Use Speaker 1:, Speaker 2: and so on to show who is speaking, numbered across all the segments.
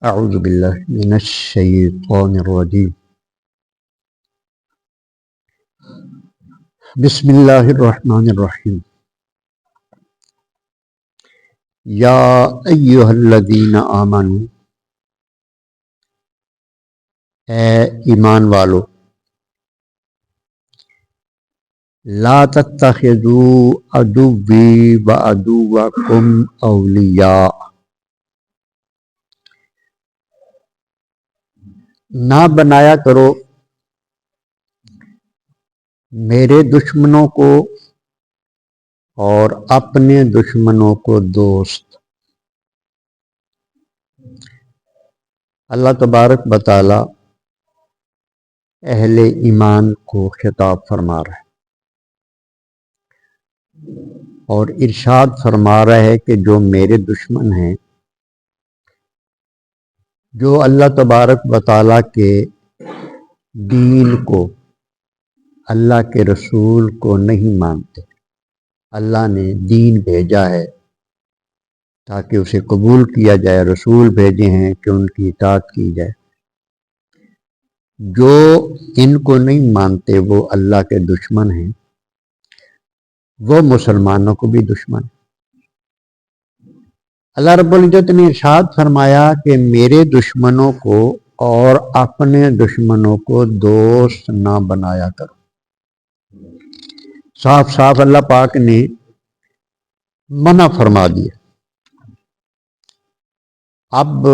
Speaker 1: اعوذ باللہ من الشیطان الرجیم بسم اللہ الرحمن الرحیم یا ایہا الذین آمنوا اے ایمان والو لا تتخذوا عدوی وعدوکم اولیاء نہ بنایا کرو میرے دشمنوں کو اور اپنے دشمنوں کو دوست۔ اللہ تبارک و تعالی اہل ایمان کو خطاب فرما رہا ہے اور ارشاد فرما رہا ہے کہ جو میرے دشمن ہیں، جو اللہ تبارک و تعالیٰ کے دین کو، اللہ کے رسول کو نہیں مانتے۔ اللہ نے دین بھیجا ہے تاکہ اسے قبول کیا جائے، رسول بھیجے ہیں کہ ان کی اطاعت کی جائے۔ جو ان کو نہیں مانتے وہ اللہ کے دشمن ہیں، وہ مسلمانوں کو بھی دشمن ہیں۔ اللہ رب العزت نے ارشاد فرمایا کہ میرے دشمنوں کو اور اپنے دشمنوں کو دوست نہ بنایا کرو۔ صاف صاف اللہ پاک نے منع فرما دیا۔ اب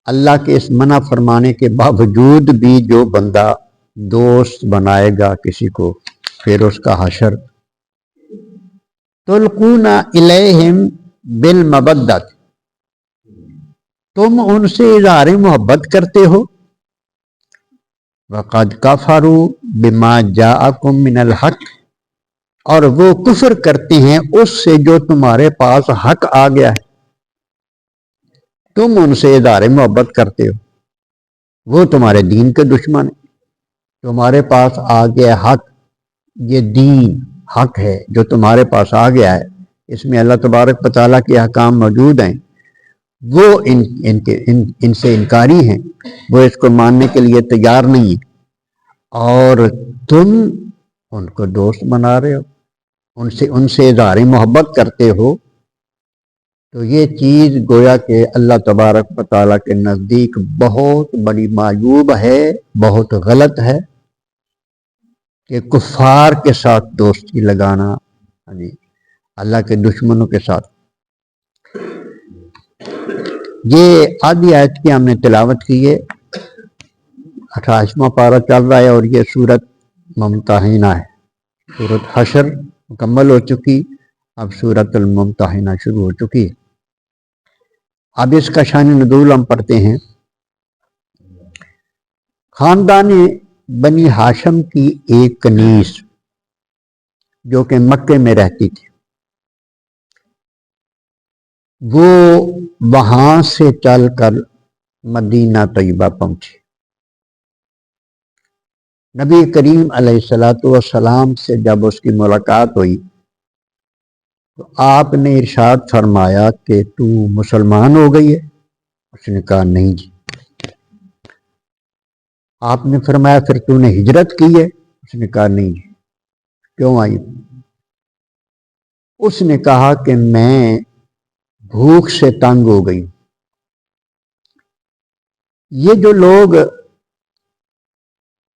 Speaker 1: اللہ کے اس منع فرمانے کے باوجود بھی جو بندہ دوست بنائے گا کسی کو، پھر اس کا حشر تلقون الیہم بالمودۃ، تم ان سے اظہار محبت کرتے ہو، وقد کفروا بما جاءکم من الحق، اور وہ کفر کرتے ہیں اس سے جو تمہارے پاس حق آ گیا ہے۔ تم ان سے اظہار محبت کرتے ہو، وہ تمہارے دین کے دشمن ہیں۔ تمہارے پاس آ گیا حق، یہ دین حق ہے جو تمہارے پاس آ گیا ہے، اس میں اللہ تبارک و تعالیٰ کے احکام موجود ہیں، وہ ان سے انکاری ہیں، وہ اس کو ماننے کے لیے تیار نہیں ہیں، اور تم ان کو دوست بنا رہے ہو، ان سے اظہار محبت کرتے ہو، تو یہ چیز گویا کہ اللہ تبارک و تعالیٰ کے نزدیک بہت بڑی معیوب ہے، بہت غلط ہے کہ کفار کے ساتھ دوستی لگانا، اللہ کے دشمنوں کے ساتھ۔ یہ آدھی آیت کی ہم نے تلاوت کی ہے، 28واں پارہ چل رہا ہے، اور یہ سورت ممتحنہ ہے۔ سورت حشر مکمل ہو چکی، اب سورت الممتحنہ شروع ہو چکی ہے۔ اب اس کا شان نزول ہم پڑھتے ہیں۔ خاندان بنی ہاشم کی ایک کنیز جو کہ مکے میں رہتی تھی، وہ وہاں سے چل کر مدینہ طیبہ پہنچی۔ نبی کریم علیہ السلام سے جب اس کی ملاقات ہوئی تو آپ نے ارشاد فرمایا کہ تو مسلمان ہو گئی ہے؟ اس نے کہا نہیں جی۔ آپ نے فرمایا پھر تو نے ہجرت کی ہے؟ اس نے کہا نہیں جی۔ کیوں آئی؟ اس نے کہا کہ میں بھوک سے تنگ ہو گئی۔ یہ جو لوگ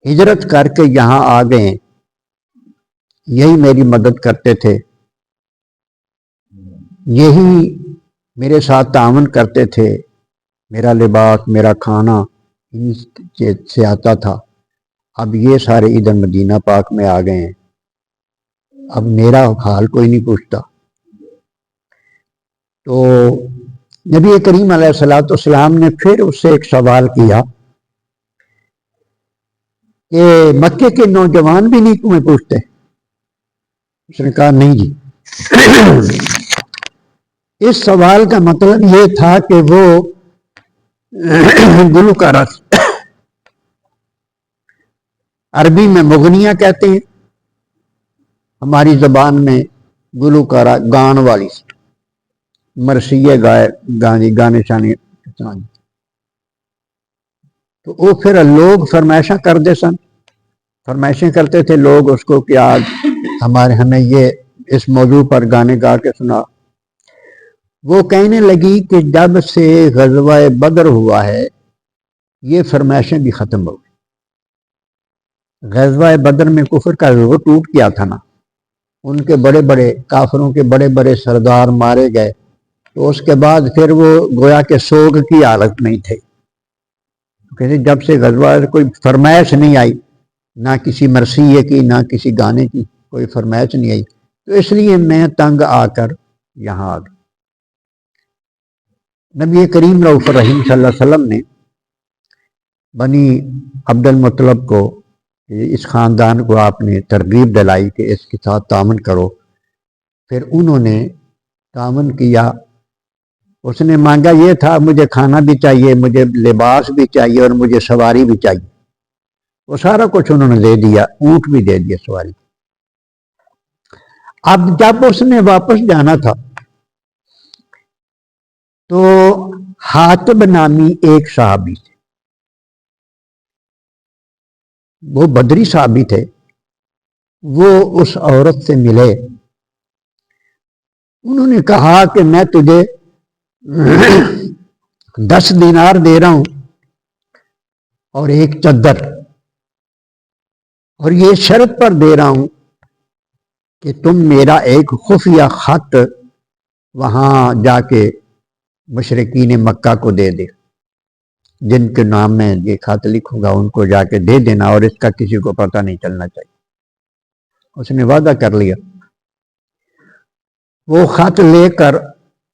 Speaker 1: ہجرت کر کے یہاں آ گئے، یہی میری مدد کرتے تھے، یہی میرے ساتھ تعاون کرتے تھے، میرا لباس، میرا کھانا ان سے آتا تھا۔ اب یہ سارے ادھر مدینہ پاک میں آ گئے ہیں، اب میرا حال کوئی نہیں پوچھتا۔ تو نبی کریم علیہ السلام نے پھر اس سے ایک سوال کیا کہ مکے کے نوجوان بھی نہیں تمہیں پوچھتے؟ اس نے کہا نہیں جی۔ اس سوال کا مطلب یہ تھا کہ وہ گلوکارہ، عربی میں مغنیہ کہتے ہیں، ہماری زبان میں گلوکارہ گان والی، مرثیے گانے شانے طرح تو وہ پھر لوگ فرمائشاں کر دے سن، فرمائشیں کرتے تھے لوگ اس کو کہ آج ہمیں یہ اس موضوع پر گانے گا کے سنا۔ وہ کہنے لگی کہ جب سے غزوہ بدر ہوا ہے یہ فرمائشیں بھی ختم ہو گئی۔ غزوہ بدر میں کفر کا زور ٹوٹ گیا تھا نا، ان کے بڑے بڑے کافروں کے بڑے بڑے سردار مارے گئے، تو اس کے بعد پھر وہ گویا کہ سوگ کی حالت نہیں تھے، کہتے جب سے غزوہ کوئی فرمائش نہیں آئی، نہ کسی مرثیے کی نہ کسی گانے کی کوئی فرمائش نہیں آئی، تو اس لیے میں تنگ آ کر یہاں آ گیا۔ نبی کریم رؤوف الرحیم صلی اللہ علیہ وسلم نے بنی عبد المطلب کو، اس خاندان کو آپ نے ترغیب دلائی کہ اس کے ساتھ تعاون کرو، پھر انہوں نے تعاون کیا۔ اس نے مانگا یہ تھا مجھے کھانا بھی چاہیے، مجھے لباس بھی چاہیے اور مجھے سواری بھی چاہیے، وہ سارا کچھ انہوں نے دے دیا، اونٹ بھی دے دیا سواری۔ اب جب اس نے واپس جانا تھا تو حاتب نامی ایک صحابی تھے، وہ بدری صحابی تھے، وہ اس عورت سے ملے، انہوں نے کہا کہ میں تجھے 10 دینار دے رہا ہوں اور ایک چادر، اور یہ شرط پر دے رہا ہوں کہ تم میرا ایک خفیہ خط وہاں جا کے مشرکین مکہ کو دے دے، جن کے نام میں یہ خط لکھوں گا ان کو جا کے دے دینا، اور اس کا کسی کو پتہ نہیں چلنا چاہیے۔ اس نے وعدہ کر لیا، وہ خط لے کر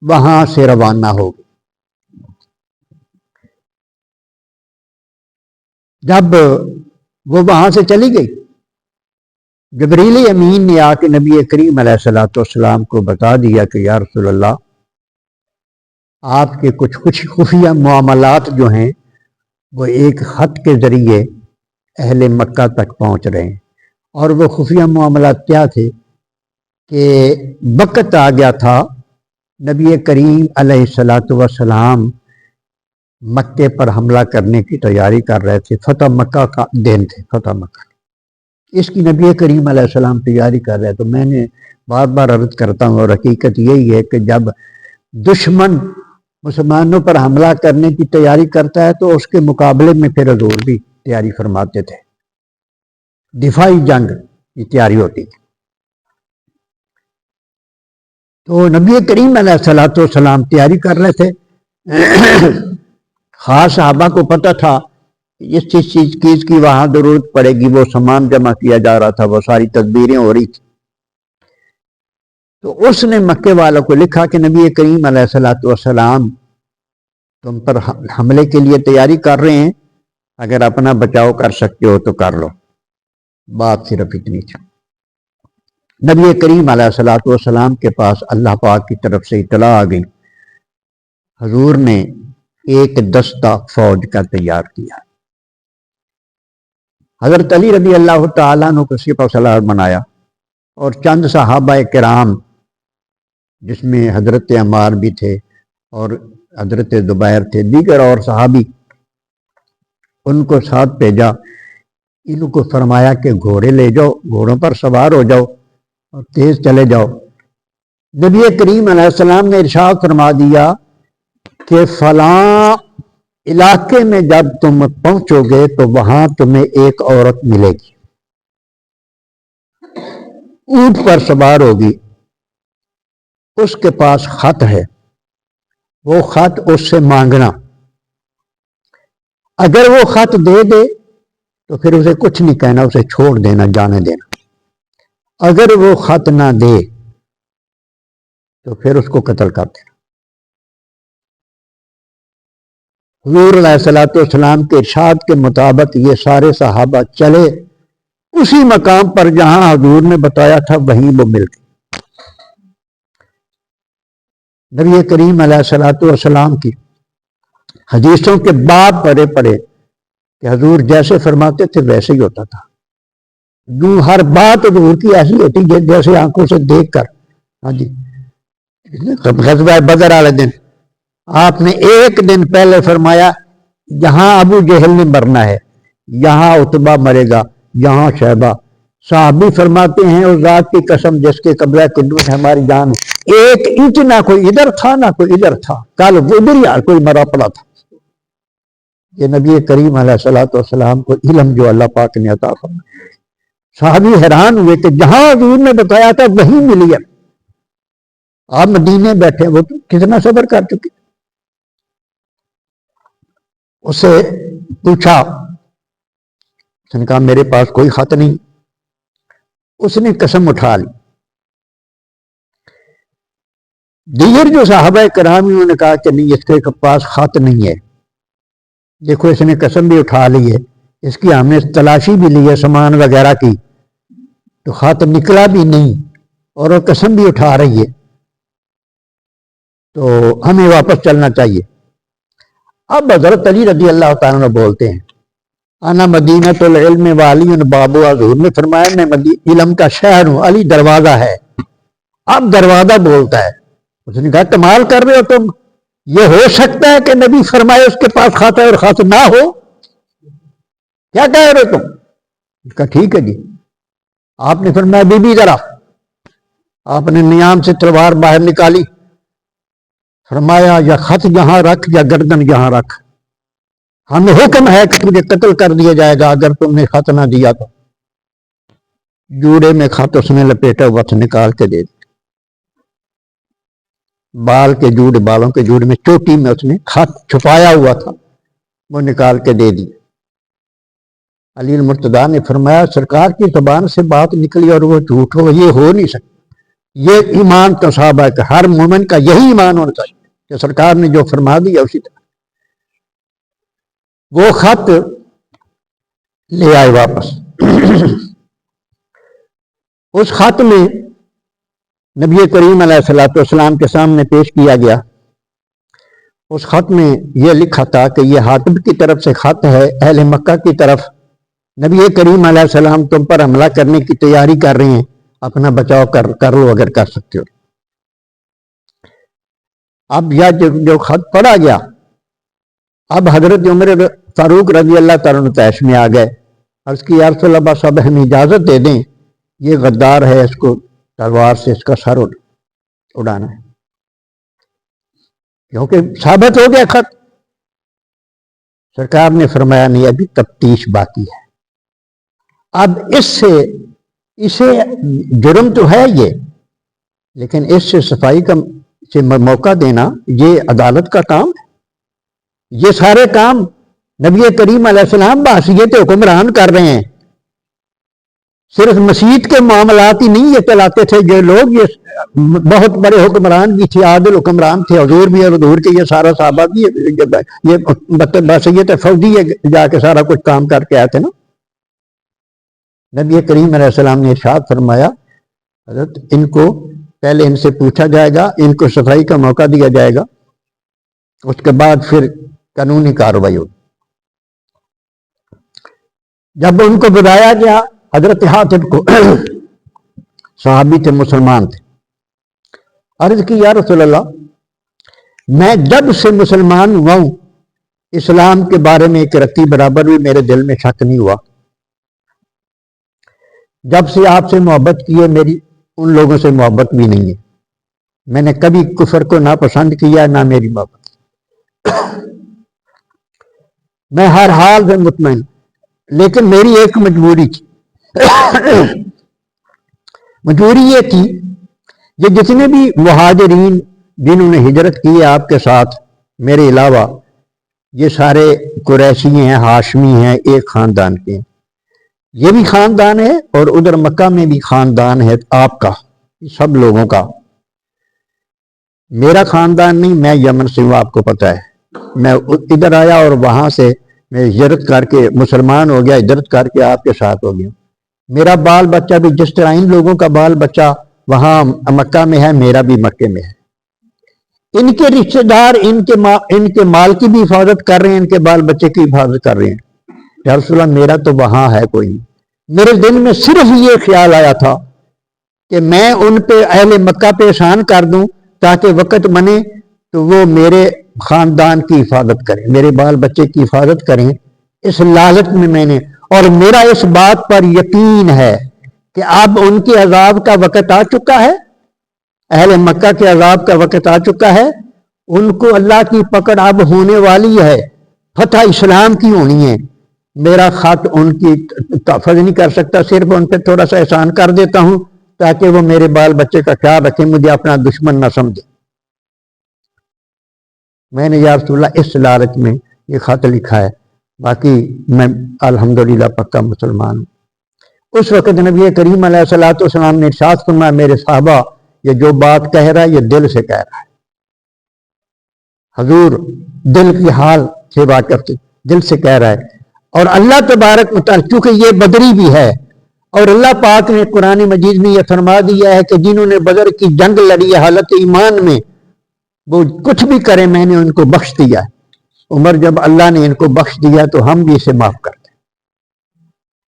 Speaker 1: وہاں سے روانہ ہو گئی۔ جب وہ وہاں سے چلی گئی، جبریل امین نے آ کے نبی کریم علیہ السلام کو بتا دیا کہ یا رسول اللہ، آپ کے کچھ خفیہ معاملات جو ہیں وہ ایک خط کے ذریعے اہل مکہ تک پہنچ رہے ہیں، اور وہ خفیہ معاملات کیا تھے کہ وقت آ گیا تھا، نبی کریم علیہ السلام مکے پر حملہ کرنے کی تیاری کر رہے تھے، فتح مکہ کا دن تھے، فتح مکہ اس کی نبی کریم علیہ السلام تیاری کر رہے۔ تو میں نے بار بار عرض کرتا ہوں، اور حقیقت یہی ہے کہ جب دشمن مسلمانوں پر حملہ کرنے کی تیاری کرتا ہے تو اس کے مقابلے میں پھر حضور بھی تیاری فرماتے تھے، دفاعی جنگ کی تیاری ہوتی تھی۔ تو نبی کریم علیہ السلام تیاری کر رہے تھے، خاص صحابہ کو پتہ تھا کہ اس چیز کی وہاں ضرورت پڑے گی، وہ سامان جمع کیا جا رہا تھا، وہ ساری تدبیریں ہو رہی تھی۔ تو اس نے مکے والوں کو لکھا کہ نبی کریم علیہ السلام تم پر حملے کے لیے تیاری کر رہے ہیں، اگر اپنا بچاؤ کر سکتے ہو تو کر لو۔ بات صرف اتنی تھی۔ نبی کریم علیہ السلام کے پاس اللہ پاک کی طرف سے اطلاع آ گئی، حضور نے ایک دستہ فوج کا تیار کیا، حضرت علی رضی اللہ تعالیٰ عنہ کو سپہ سالار بنایا، اور چند صحابہ کرام جس میں حضرت عمار بھی تھے اور حضرت زبیر تھے، دیگر اور صحابی، ان کو ساتھ بھیجا، ان کو فرمایا کہ گھوڑے لے جاؤ، گھوڑوں پر سوار ہو جاؤ اور تیز چلے جاؤ۔ نبی کریم علیہ السلام نے ارشاد فرما دیا کہ فلاں علاقے میں جب تم پہنچو گے تو وہاں تمہیں ایک عورت ملے گی، اونٹ پر سوار ہوگی، اس کے پاس خط ہے، وہ خط اس سے مانگنا، اگر وہ خط دے دے تو پھر اسے کچھ نہیں کہنا، اسے چھوڑ دینا، جانے دینا، اگر وہ خط نہ دے تو پھر اس کو قتل کر دینا۔ حضور علیہ السلام کے ارشاد کے مطابق یہ سارے صحابہ چلے اسی مقام پر جہاں حضور نے بتایا تھا، وہیں وہ مل گئے۔ نبی کریم علیہ السلام کی حدیثوں کے باب پڑے پڑے کہ حضور جیسے فرماتے تھے ویسے ہی ہوتا تھا، یوں ہر بات حضور کی ایسی ہوتی جیسے آنکھوں سے دیکھ کر۔ ہاں جی، غزوہ بدر والے دن آپ نے ایک دن پہلے فرمایا یہاں ابو جہل نے مرنا ہے، یہاں عتبہ مرے گا، یہاں شیبہ۔ صحابی فرماتے ہیں اس ذات کی قسم جس کے قبضہ قدوس ہے ہماری جان، ایک انچ نہ کوئی ادھر تھا نہ کوئی ادھر تھا، کل ادھر ہی کوئی مرا پڑا تھا۔ یہ نبی کریم علیہ الصلوۃ والسلام کو علم جو اللہ پاک نے عطا فرمایا، صحابی حیران ہوئے کہ جہاں حضور نے بتایا تھا وہی ملی ہے۔ آپ مدینے بیٹھے، وہ تو کتنا صبر کر چکے۔ اسے پوچھا، اس نے کہا میرے پاس کوئی خط نہیں۔ اس نے قسم اٹھا لی۔ دیگر جو صحابہ کرام انہوں نے کہا کہ نہیں اس کے پاس خط نہیں ہے، دیکھو اس نے قسم بھی اٹھا لی ہے، اس کی ہم نے تلاشی بھی لی ہے سامان وغیرہ کی، تو خط نکلا بھی نہیں اور وہ قسم بھی اٹھا رہی ہے، تو ہمیں واپس چلنا چاہیے۔ اب حضرت علی رضی اللہ تعالیٰ عنہ بولتے ہیں انا مدینۃ العلم والی بابو، حضور نے فرمایا میں علم کا شہر ہوں، علی دروازہ ہے۔ اب دروازہ بولتا ہے۔ اس نے کہا کمال کر رہے ہو تم، یہ ہو سکتا ہے کہ نبی فرمائے اس کے پاس خط ہے اور خط نہ ہو؟ کیا کہہ رہے ہو تم؟ اس کا ٹھیک ہے جی۔ آپ نے فرمایا بی بی ذرا، آپ نے نیام سے تلوار باہر نکالی، فرمایا یا خط یہاں رکھ یا گردن یہاں رکھ، ہمیں حکم ہے کہ تجھے قتل کر دیا جائے گا اگر تم نے خط نہ دیا تو۔ جوڑے میں خط اس نے لپیٹا ہوا تھا، نکال کے دے دیا۔ بال کے جوڑے، بالوں کے جوڑے میں چوٹی میں اس نے خط چھپایا ہوا تھا، وہ نکال کے دے دی۔ علی المرتضیٰ نے فرمایا سرکار کی زبان سے بات نکلی اور وہ جھوٹ ہو، یہ ہو نہیں سکتا۔ یہ ایمان تو صحابہ ہے کہ ہر مومن کا یہی ایمان ہونا چاہیے کہ سرکار نے جو فرما دیا اسی طرح۔ وہ خط لے آئے واپس۔ اس خط میں نبی کریم علیہ الصلوۃ والسلام کے سامنے پیش کیا گیا۔ اس خط میں یہ لکھا تھا کہ یہ حاطب کی طرف سے خط ہے اہل مکہ کی طرف، نبی کریم علیہ السلام تم پر حملہ کرنے کی تیاری کر رہے ہیں، اپنا بچاؤ کر لو اگر کر سکتے ہو۔ اب یہ جو خط پڑھا گیا، اب حضرت عمر فاروق رضی اللہ تعالیٰ عنہ طیش میں آ گئے، عرض کی یا رسول اللہ صاحب ہمیں اجازت دے دیں، یہ غدار ہے، اس کو تلوار سے اس کا سر اڑانا ہے، کیونکہ ثابت ہو گیا خط۔ سرکار نے فرمایا نہیں، ابھی تفتیش باقی ہے۔ اب اسے جرم تو ہے یہ، لیکن اس سے صفائی کا سے موقع دینا یہ عدالت کا کام ہے۔ یہ سارے کام نبی کریم علیہ السلام بحیثیت حکمران کر رہے ہیں۔ صرف مسیح کے معاملات ہی نہیں یہ چلاتے تھے جو لوگ، یہ بہت بڑے حکمران بھی تھے، عادل حکمران تھے، حضور بھی اور حضور کے یہ سارا صحابہ بھی، یہ بحیثیت فوجی جا کے سارا کچھ کام کر کے آئے تھے نا۔ نبی کریم علیہ السلام نے ارشاد فرمایا حضرت ان کو پہلے ان سے پوچھا جائے گا، ان کو صفائی کا موقع دیا جائے گا، اس کے بعد پھر قانونی کارروائی ہوگی۔ جب ان کو بلایا گیا حضرت حاتب کو، صحابی تھے، مسلمان تھے، عرض کی یا رسول اللہ میں جب سے مسلمان ہوا ہوں اسلام کے بارے میں ایک رتی برابر بھی میرے دل میں شک نہیں ہوا۔ جب سے آپ سے محبت کی ہے میری ان لوگوں سے محبت بھی نہیں ہے، میں نے کبھی کفر کو ناپسند کیا نہ میری محبت، میں ہر حال سے مطمئن، لیکن میری ایک مجبوری تھی۔ مجبوری یہ تھی کہ جتنے بھی مہاجرین جنہوں نے ہجرت کی ہے آپ کے ساتھ میرے علاوہ، یہ سارے قریشی ہیں، ہاشمی ہیں، ایک خاندان کے ہیں، یہ بھی خاندان ہے اور ادھر مکہ میں بھی خاندان ہے آپ کا، سب لوگوں کا۔ میرا خاندان نہیں، میں یمن سے ہوں، آپ کو پتہ ہے، میں ادھر آیا اور وہاں سے میں ہجرت کر کے مسلمان ہو گیا، ہجرت کر کے آپ کے ساتھ ہو گیا۔ میرا بال بچہ بھی جس طرح ان لوگوں کا بال بچہ وہاں مکہ میں ہے، میرا بھی مکے میں ہے۔ ان کے رشتہ دار ان کے مال کی بھی حفاظت کر رہے ہیں، ان کے بال بچے کی حفاظت کر رہے ہیں۔ یا رسول اللہ میرا تو وہاں ہے کوئی نہیں۔ میرے دل میں صرف یہ خیال آیا تھا کہ میں ان پہ اہل مکہ پہ احسان کر دوں تاکہ وقت بنے تو وہ میرے خاندان کی حفاظت کریں، میرے بال بچے کی حفاظت کریں، اس لالچ میں نے، اور میرا اس بات پر یقین ہے کہ اب ان کے عذاب کا وقت آ چکا ہے، اہل مکہ کے عذاب کا وقت آ چکا ہے، ان کو اللہ کی پکڑ اب ہونے والی ہے، فتح اسلام کی ہونی ہے۔ میرا خط ان کی تحفظ نہیں کر سکتا، صرف ان پہ تھوڑا سا احسان کر دیتا ہوں تاکہ وہ میرے بال بچے کا خیال رکھیں، مجھے اپنا دشمن نہ سمجھے۔ میں نے یا رسول اللہ اس لالچ میں یہ خط لکھا ہے، باقی میں الحمدللہ پکا مسلمان ہوں۔ اس وقت نبی کریم علیہ الصلوۃ والسلام نے ارشاد فرمایا، میرے صحابہ یہ جو بات کہہ رہا ہے یہ دل سے کہہ رہا ہے۔ حضور دل کی حال سے واقف تھے، دل سے کہہ رہا ہے۔ اور اللہ تبارک متعال کیونکہ یہ بدری بھی ہے، اور اللہ پاک نے قرآن مجید میں یہ فرما دیا ہے کہ جنہوں نے بدر کی جنگ لڑی ہے حالت ایمان میں، وہ کچھ بھی کریں میں نے ان کو بخش دیا ہے۔ عمر جب اللہ نے ان کو بخش دیا تو ہم بھی اسے معاف کر دیں،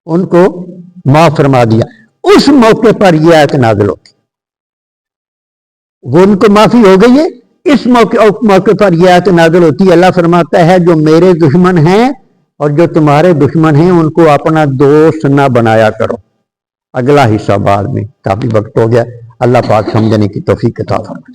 Speaker 1: ان کو معاف فرما دیا۔ اس موقع پر یہ آیت نازل ہوتی، وہ ان کو معافی ہو گئی ہے، اس موقع پر یہ آیت نازل ہوتی ہے۔ اللہ فرماتا ہے جو میرے دشمن ہیں اور جو تمہارے دشمن ہیں ان کو اپنا دوست نہ بنایا کرو۔ اگلا حصہ بعد میں، کافی وقت ہو گیا، اللہ پاک سمجھنے کی توفیق عطا فرمائے۔